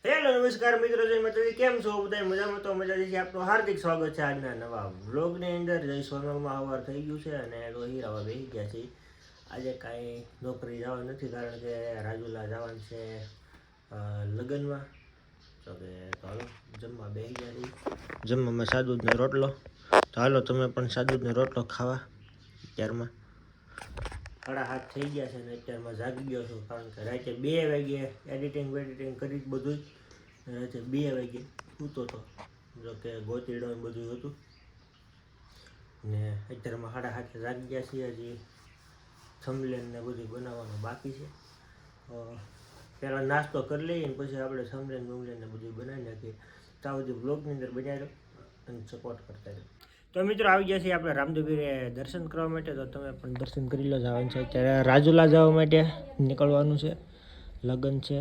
Hello નમસ્કાર મિત્રો, જય માતાજી. કેમ છો બધા? મજામાં? તો મજા છે. આપનું હાર્દિક સ્વાગત છે આજના નવા વ્લોગની અંદર. જય સોનલમાં અવાર થઈ ગયું છે અને રોહી રવા બેસી ગયા છે. આજે કાંઈ નોકરી જવા નથી કારણ કે રાજુલા જવાનું છે લગ્નમાં. તો કે હાલો જમવા બેસી ગયા છે. જમવામાં સાદુદનો રોટલો. તો હાલો તમે પણ સાદુદનો રોટલો ખાવા. અત્યારમાં 7:30 થઈ ગયા છે ને અત્યારમાં જાગી ગયો છું કારણ કે રાતે 2 વાગે એડિટિંગ કરી બધું. રાતે 2 વાગે સૂતો હતો, જો કે ગોતીડો બધું હતું ને અત્યારમાં 7:30 જાગી ગયા છીએ. હજી થંબનેલ ને બધું બનાવવાનું બાકી છે. પહેલાં નાસ્તો કરી લઈએ ને પછી આપણે થંબનેલ ને બધું બનાવી નાખીએ. ત્યાં સુધી બ્લોગની અંદર બનાવી અને સપોર્ટ કરતા રહો. તો મિત્રો આવી ગયા છીએ આપણે રામદેવીરે દર્શન કરવા માટે. તો તમે પણ દર્શન કરી લો. જવાનું છે અત્યારે રાજુલા જવા માટે નીકળવાનું છે. લગ્ન છે.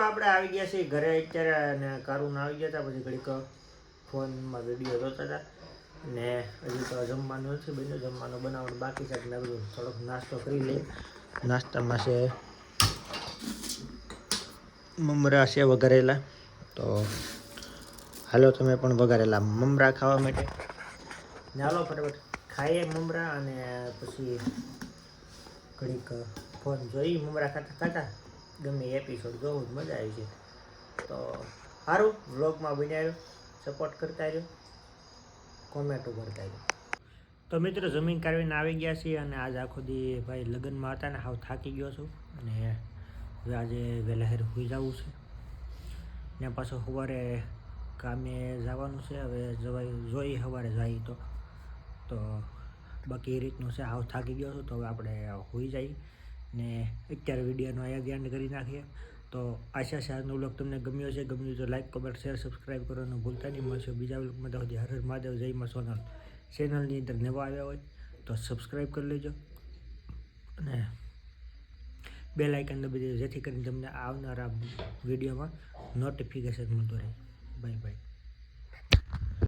આપણે આવી ગયા છીએ ઘરે અત્યારે અને કારુન આવી ગયા હતા. પછી ઘડીક ફોનમાં વિડીયો જોતા હતા ને હજી તો જમવાનું નથી બન્યું. જમવાનું બનાવવાનું બાકી છે એટલે બધું થોડોક નાસ્તો કરી લઈએ. નાસ્તામાં છે મમરા છે વઘારેલા. તો હાલો તમે પણ વઘારેલા મમરા ખાવા માટે. ને હાલો ફટાફટ ખાઈએ મમરા અને પછી ઘડીક ફોન જોઈ મમરા ખાતા ખાતા ગમે એપિસોડ જોવું મજા આવી છે. તો સારું વ્લોગમાં બનાવ્યો સપોર્ટ કરતા રહ્યો, કોમેન્ટો કરતા રહ્યો. તો મિત્રો જમીન કાઢવીને આવી ગયા છીએ અને આજ આખો દી ભાઈ લગ્નમાં હતા ને હાવ થાકી ગયો છું અને હવે આજે વહેલા હેર હોઈ જવું છે ને પાછું સવારે કામે જવાનું છે. હવે જોઈ સવારે જાય તો બાકી એ રીતનું છે. હાવ થાકી ગયો છું તો હવે આપણે હોઈ જઈએ ને અત્યારે વિડીયોનો અહીંયા ધ્યાન કરી નાખીએ. તો આશા છે આજનો વ્લોગ તમને ગમ્યો છે. ગમ્યું તો લાઈક કમેન્ટ શેર સબસ્ક્રાઈબ કરવાનું ભૂલતા નહીં. મળશે બીજા વ્લોગમાં. તો હર હર મહાદેવ, જય માં સોનલ. ચેનલની અંદર નવા આવ્યા હોય તો સબસ્ક્રાઈબ કરી લેજો અને બેલ આઇકન દબાવી દેજો જેથી કરીને તમને આવનારા વિડીયોમાં નોટિફિકેશન મળતું રહે. Bye bye.